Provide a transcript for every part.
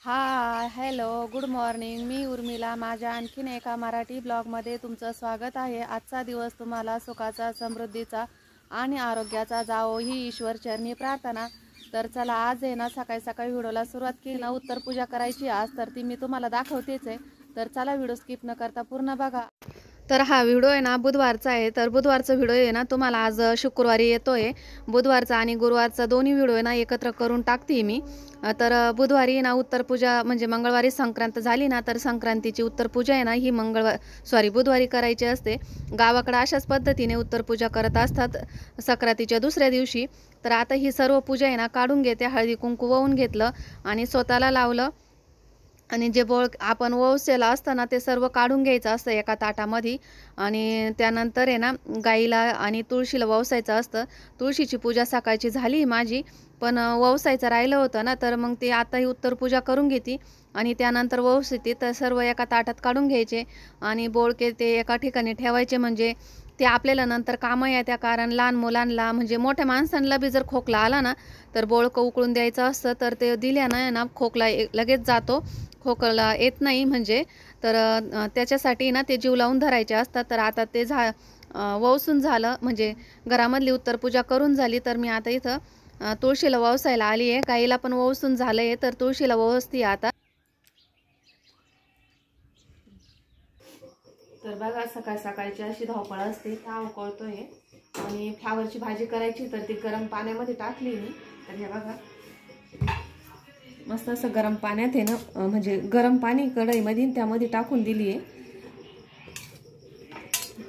हाय hello good morning. मी उर्मिला. माझ्या आणखीन एका मराठी ब्लॉगमध्ये तुमचं स्वागत आहे. आजचा दिवस तुम्हाला सुखाचा, समृद्धीचा आणि आरोग्याचा जावो ही ईश्वर चरणी प्रार्थना. तर चला, आज आहे ना सकाळी सकाळी व्हिडिओला सुरुवात केली ना. उत्तर पूजा करायची आज, तर ती मी तुम्हाला दाखवतेच आहे. तर चला, व्हिडिओ स्किप न करता पूर्ण बघा. तर हा व्हिडिओ आहे ना बुधवारचा आहे. तर बुधवारचा व्हिडिओ आहे ना तुम्हाला आज शुक्रवारी येतोय. बुधवारचा आणि गुरुवारचा दोन्ही व्हिडिओ आहे ना एकत्र करून टाकते मी. तर बुधवारी ना उत्तर पूजा म्हणजे मंगळवारी संक्रांत झाली ना, तर संक्रांतीची उत्तर पूजा आहे ना ही बुधवारी करायची असते. गावाकडे अशाच पद्धतीने उत्तर पूजा करत असतात संक्रांतीच्या दुसऱ्या दिवशी. तर आता ही सर्व पूजा आहे ना काढून घेते. हळदी कुंकू वाहून घेतलं आणि स्वतःला लावलं. आणि जे बोळ आपण ववसेला असतं ना ते सर्व काढून घ्यायचं असतं एका ताटामध्ये. आणि त्यानंतर आहे ना गाईला आणि तुळशीला ववसायचं असतं. तुळशीची पूजा सकाळची झाली माझी, पण ववसायचं राहिलं होतं ना, तर मग ते आता ही उत्तर पूजा करून घेते आणि त्यानंतर ववसते. तर सर्व एका ताटात काढून घ्यायचे आणि बोळके ते एका ठिकाणी ठेवायचे, म्हणजे ते आपल्याला नंतर कामं येत्या. कारण लहान मुलांना म्हणजे मोठ्या माणसांना बी जर खोकला आला ना, तर बोळकं उकळून द्यायचं असतं. तर ते दिल्यानं ना खोकला लगेच जातो, खोकला येत नाही म्हणजे. तर त्याच्यासाठी ना ते जीव लावून धरायचे असतात. तर आता ते ववसून झालं, म्हणजे घरामधली उत्तर पूजा करून झाली. तर मी आता इथं तुळशीला ववसायला आली आहे. गाईला पण ववसून झालं आहे, तर तुळशीला ववसती आता. तर बघा, सकाळ सकाळची अशी धावपळ असते. ताव कळतोय आणि फ्लावरची भाजी करायची, तर ती गरम पाण्यामध्ये टाकली मी. तर हे बघा, मस्त असं गरम पाण्यात आहे ना, म्हणजे गरम पाणी कढईमध्ये त्यामध्ये टाकून दिली आहे.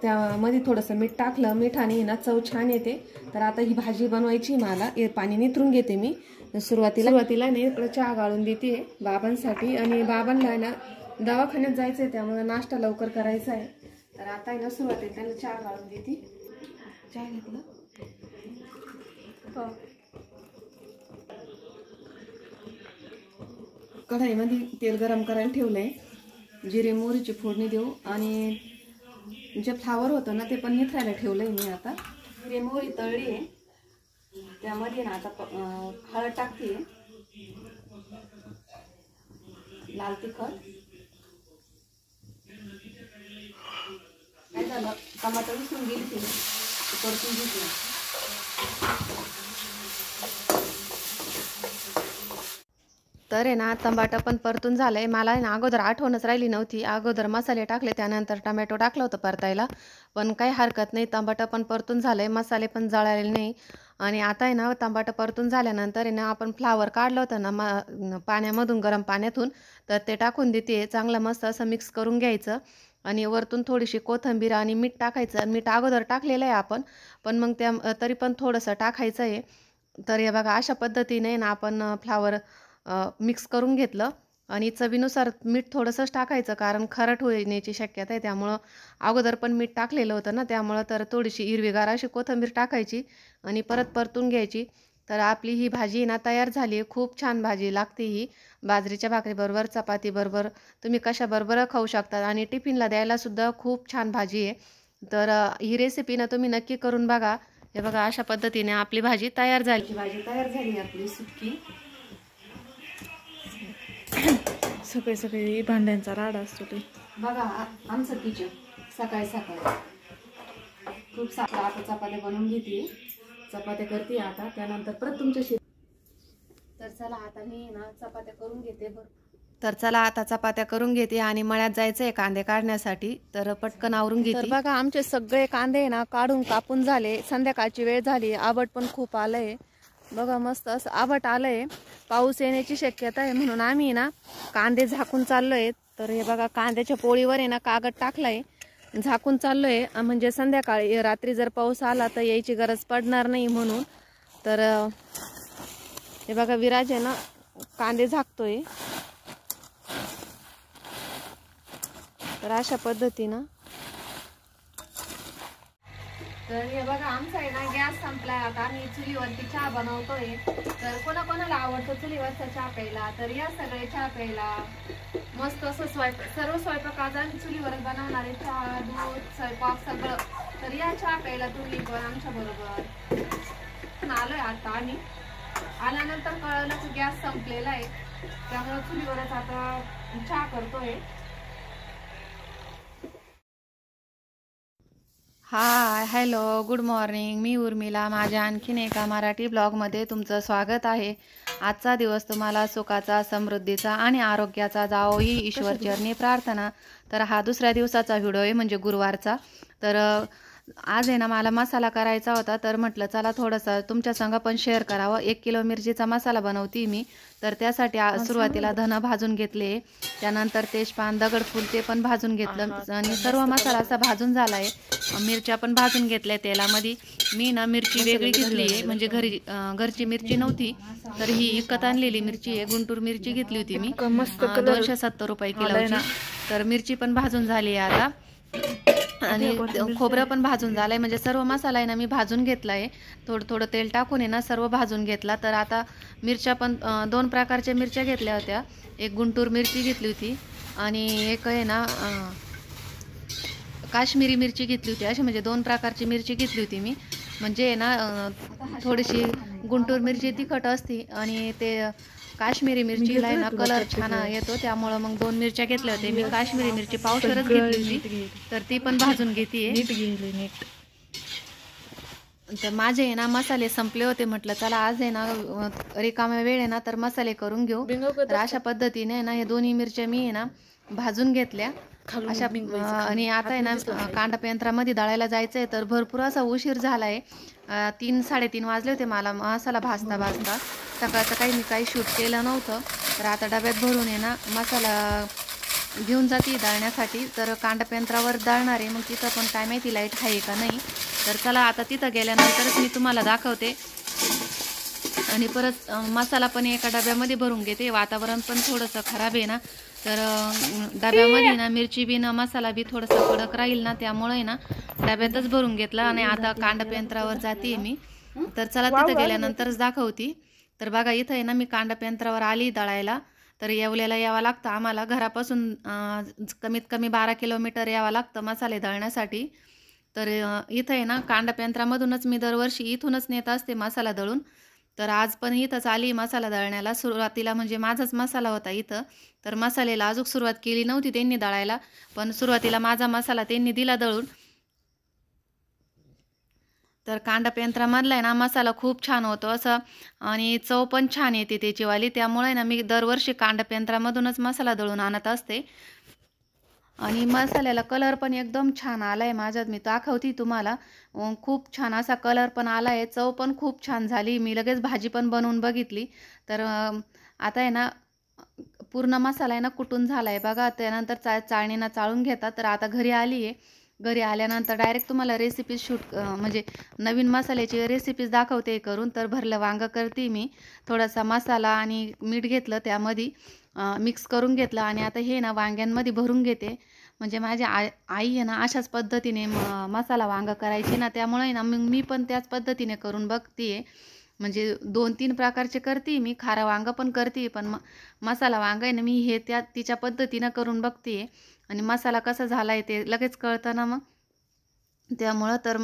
त्यामध्ये थोडंसं मीठ टाकलं. मिठाने ना चव छान येते. तर आता ही भाजी बनवायची मला. पाणी नितरून घेते मी. सुरुवातीला नाही इकडे चहा गाळून देते बाबांसाठी. आणि बाबांना ना दवाखान्यात जायचं आहे, त्यामुळे नाश्ता लवकर करायचा आहे. तर आता आहे ना सुरुवातीला त्यांना चहा गाळून देते. चहा घेतला कढईमध्ये तेल गरम करायला ठेवलंय. जिरे मोहरीची फोडणी देऊ आणि जे फ्लावर होतं ना ते पण निथरायला ठेवलंय मी. आता जिरे मोहरी तळली आहे, त्यामध्ये ना आता हळद टाकते, लाल तिखट. काय झालं, टमाटर विसरून गेली ती परतून घेतली. तर आहे ना टमाटर पण परतून झालंय. मला आहे ना अगोदर आठवणच राहिली नव्हती. अगोदर मसाले टाकले, त्यानंतर टमॅटो टाकलं होतं परतायला. पण काही हरकत नाही, टमाटर पण परतून झालंय, मसाले पण जळालेले नाही. आणि आता आहे ना टमाटर परतून झाल्यानंतर आहे ना आपण फ्लावर काढलं होतं ना पाण्यामधून, गरम पाण्यातून, तर ते टाकून देते. चांगलं मस्त असं मिक्स करून घ्यायचं आणि वरतून थोडीशी कोथिंबीर आणि मीठ टाकायचं. मीठ अगोदर टाकलेलं आहे आपण, पण मग तरी पण थोडंसं टाकायचं आहे. तर हे बघा, अशा पद्धतीने ना आपण फ्लावर मिक्स करून घेतलं. आणि चवीनुसार मीठ थोडंसंच टाकायचं, कारण खारट होण्याची शक्यता आहे. त्यामुळं अगोदर पण मीठ टाकलेलं होतं ना, त्यामुळं तर थोडीशी हिरवीगार अशी कोथिंबीर टाकायची आणि परत परतून घ्यायची. तर आपली ही भाजी ना तयार झाली आहे. खूप छान भाजी लागते ही. बाजरीच्या भाकरीबरोबर, चपातीबरोबर, तुम्ही कशाबरोबर खाऊ शकता आणि टिफिनला द्यायलासुद्धा खूप छान भाजी आहे. तर ही रेसिपी ना तुम्ही नक्की करून बघा. हे बघा, अशा पद्धतीने आपली भाजी तयार झाली. भाजी तयार झाली आपली सुक्की. सकाळी सकाळी भांड्यांचा राडा असतो ते बघा. आमचं किचन सकाळी सकाळी खूप साखर. आता चपात्या बनवून घेते, चपात्या करते आता, त्यानंतर परत तुमच्याशी. तर चला आता मी ना चपात्या करून घेते. चपात्या करून घेते आणि मळ्यात जायचं आहे कांदे काढण्यासाठी. तर पटकन आवरून घेते. तर बघा, आमचे सगळे कांदे ना काढून कापून झाले. संध्याकाळची वेळ झाली, आबट पण खूप आलंय. बघा, मस्त असं आबट आलंय. पाऊस येण्याची शक्यता आहे, म्हणून आम्ही ना कांदे झाकून चाललोय. तर हे बघा, कांद्याच्या पोळीवर आहे ना कागद टाकलाय, झाकून चाललोय, म्हणजे संध्याकाळी रात्री जर पाऊस आला तर यायची गरज पडणार नाही म्हणून. तर हे बघा, विराज आहे ना कांदे झाकतोय. तर अशा पद्धतीनं. तर हे बघा, आमचा आहे ना गॅस संपलाय. आता आम्ही चुलीवरती चहा बनवतोय. तर कोणाकोणाला आवडतो चुलीवरचा चहा प्यायला, तर या सगळे चहा प्यायला. मस्त असं सर्व स्वयंपाक आज आम्ही चुलीवरच बनवणार आहे. चहा, दूध, स्वयंपाक सगळं. तर या चहा प्यायला तुम्ही पण आमच्या बरोबर. आलोय आता, आणि आल्यानंतर कळलं की गॅस संपलेला आहे. त्यामुळे चुलीवरच आता चहा करतोय. Hi hello good morning. मी उर्मिला. माझ्या आणखीन एका मराठी ब्लॉगमध्ये तुमचं स्वागत आहे. आजचा दिवस तुम्हाला सुखाचा, समृद्धीचा आणि आरोग्याचा जावो ही ईश्वरचरणी प्रार्थना. तर हा दुसऱ्या दिवसाचा व्हिडिओ आहे, म्हणजे गुरुवारचा. तर आज आहे ना मला मसाला करायचा होता, तर म्हटलं चला थोडंसं तुमच्या संग पण शेअर करावं. 1 किलो मिरचीचा मसाला बनवते मी. तर त्यासाठी सुरुवातीला धनं भाजून घेतले, त्यानंतर तेजपान, दगडफूल ते पण भाजून घेतलं आणि सर्व मसाला असा भाजून झाला आहे. मिरच्या पण भाजून घेतल्या तेलामध्ये. मी ना मिरची वेगळी घेतली आहे, म्हणजे घरची मिरची नव्हती, तर ही विकत आणलेली मिरची आहे. गुंटूर मिरची घेतली होती मी, 270 रुपये किलोची. तर मिरची पण भाजून झाली आहे आता, आणि खोबरं पण भाजून झालंय. म्हणजे सर्व मसाला आहे ना मी भाजून घेतलाय. थोडं थोडं तेल टाकून आहे ना सर्व भाजून घेतला. तर आता मिरच्या पण 2 प्रकारच्या मिरच्या घेतल्या होत्या. एक गुंटूर मिरची घेतली होती आणि एक आहे ना काश्मीरी मिरची घेतली होती. अशी म्हणजे 2 प्रकारची मिरची घेतली होती मी. म्हणजे ना थोडीशी गुंटूर मिरची तिखट असते आणि ते काश्मीरी मिरचीला आहे ना कलर छान येतो, त्यामुळं मग 2 मिरच्या घेतल्या होत्या मी. काश्मीरी मिरची पावशेरच घेतली होती, तर ती पण भाजून घेते. तर माझे आहे ना मसाले संपले होते. म्हटलं चला आज आहे ना रिकामा वेळ आहे ना, तर मसाले करून घेऊ. तर अशा पद्धतीने ना हे दोन्ही मिरच्या मी आहे ना भाजून घेतल्या अशा. आणि आता आहे ना कांदा यंत्रामध्ये दळायला जायचं आहे, तर भरपूर असा उशीर झाला आहे. 3-3:30 वाजले होते मला मसाला भाजता भाजता. सकाळचं मी काही शूट केलं नव्हतं. तर आता डब्यात भरून आहे ना मसाला घेऊन जाते दळण्यासाठी. तर कांदा यंत्रावर दळणार आहे, मग तिथं पण काय माहिती लाईट आहे का नाही. तर चला आता तिथं गेल्यानंतरच मी तुम्हाला दाखवते. आणि परत मसाला पण एका डब्यामध्ये भरून घेते. वातावरण पण थोडंसं खराब आहे ना, तर डब्यामध्ये ना मिरची बी ना मसाला बी थोडंसं कडक राहील ना, त्यामुळे ना डब्यातच भरून घेतला. आणि आता कांदा यंत्रावर जाते मी. तर चला तिथं गेल्यानंतरच दाखवते. तर बघा इथं आहे ना मी कांदा यंत्रावर आली दळायला. तर येवल्याला यावं लागतं आम्हाला घरापासून कमीत कमी 12 किलोमीटर यावं लागतं मसाले दळण्यासाठी. तर इथं आहे ना कांदा यंत्रामधूनच मी दरवर्षी इथूनच नेत असते मसाला दळून. तर आज पण इथंच आली मसाला दळण्याला. सुरुवातीला म्हणजे माझाच मसाला होता इथं. तर मसाल्याला अजून सुरुवात केली नव्हती त्यांनी दळायला, पण सुरुवातीला माझा मसाला त्यांनी दिला दळून. तर कांदा यंत्रामधला आहे ना मसाला खूप छान होतो असं, आणि चव पण छान येते त्याचीवाली. त्यामुळे ना मी दरवर्षी कांदा यंत्रामधूनच मसाला दळून आणत असते. आणि मसाल्याला कलर पण एकदम छान आला आहे माझ्यात. मी दाखवते तुम्हाला. खूप छान असा कलर पण आला आहे, चव पण खूप छान झाली. मी लगेच भाजी पण बनवून बघितली. तर आता आहे ना पूर्ण मसाला आहे ना कुटून झाला आहे बघा. त्यानंतर चाळणीनं चाळून घेतात. तर आता घरी आली आहे. घरी आल्यानंतर डायरेक्ट तुम्हाला रेसिपी म्हणजे नवीन मसाल्याची रेसिपीज दाखवते करून. तर भरलं वांगं करते मी. थोडासा मसाला आणि मीठ घेतलं, त्यामध्ये मिक्स करून घेतलं. आणि आता हे ना वांग्यांमध्ये भरून घेते. म्हणजे माझी आई आहे ना अशाच पद्धतीने मसाला वांगं करायची ना, त्यामुळे ना मग मी पण त्याच पद्धतीने करून बघते. म्हणजे 2-3 प्रकारचे करते मी. खारं वांगं पण करते, पण मसाला वांगं आहे ना मी हे तिच्या पद्धतीनं करून बघते. आणि मसाला कसा झाला आहे ते लगेच कळतं ना मग. त्यामुळं तर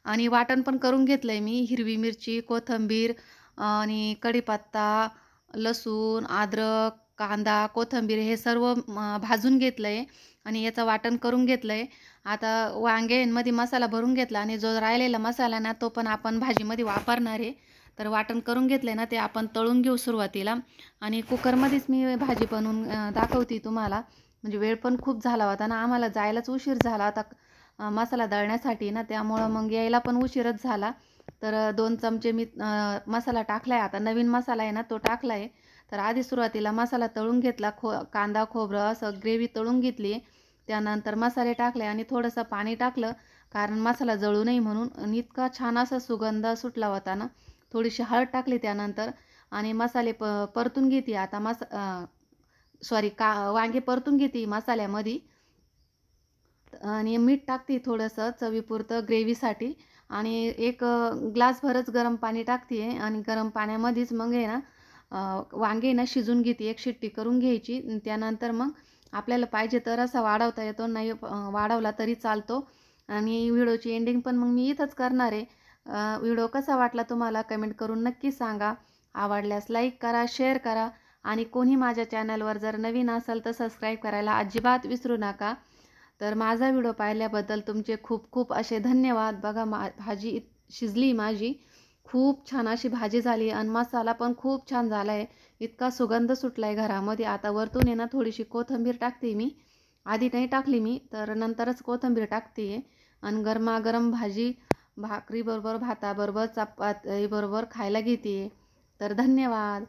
आणि वाटण पण करून घेतलं आहे मी. हिरवी मिरची, कोथिंबीर आणि कढीपत्ता, लसूण, अद्रक, कांदा, कोथिंबीर हे सर्व भाजून घेतलं आहे आणि याचं वाटण करून घेतलं आहे. आता वांग्यांमध्ये मसाला भरून घेतला आणि जो राहिलेला मसाला ना तो पण आपण भाजीमध्ये वापरणार आहे. तर वाटण करून घेतलं आहे ना ते आपण तळून घेऊ सुरुवातीला. आणि कुकरमध्येच मी भाजी बनवून दाखवते तुम्हाला. म्हणजे वेळ पण खूप झाला होता ना, आम्हाला जायलाच उशीर झाला होता मसाला दळण्यासाठी ना, त्यामुळं मग यायला पण उशीरच झाला. तर 2 चमचे मी मसाला टाकला आहे. आता नवीन मसाला आहे ना तो टाकला आहे. तर आधी सुरुवातीला मसाला तळून घेतला. कांदा खोबरं असं ग्रेव्ही तळून घेतली. त्यानंतर मसाले टाकले आणि थोडंसं पाणी टाकलं, कारण मसाला जळू नये म्हणून. आणि इतका छान असा सुगंध सुटला होता ना. थोडीशी हळद टाकली त्यानंतर आणि मसाले परतून घेते आता. वांगे परतून घेते मसाल्यामध्ये. आणि मीठ टाकते थोडंसं चवीपुरतं ग्रेव्हीसाठी. आणि एक ग्लासभरच गरम पाणी टाकते आणि गरम पाण्यामध्येच मग आहे ना वांगे ना शिजून घेते. 1 शिट्टी करून घ्यायची. त्यानंतर मग आपल्याला पाहिजे तर असा वाढवता येतो, नाही वाढवला तरी चालतो. आणि व्हिडिओची एंडिंग पण मग मी इथंच करणार आहे. व्हिडिओ कसा वाटला तुम्हाला कमेंट करून नक्की सांगा. आवडल्यास लाईक करा, शेअर करा आणि कोणी माझ्या चॅनलवर जर नवीन असेल तर सबस्क्राईब करायला अजिबात विसरू नका. तर माझा व्हिडिओ पाहिल्याबद्दल तुमचे खूप खूप असे धन्यवाद. बघा भाजी शिजली माझी, खूप छान अशी भाजी झाली आणि मसाला पण खूप छान झाला आहे. इतका सुगंध सुटला आहे घरामध्ये. आता वरतून आहे ना थोडीशी कोथिंबीर टाकते मी, आधी नाही टाकली मी, तर नंतरच कोथिंबीर टाकते आहे. आणि गरमागरम भाजी भाकरीबरोबर भाताबरोबर चपातीबरोबर खायला घेते. तर धन्यवाद.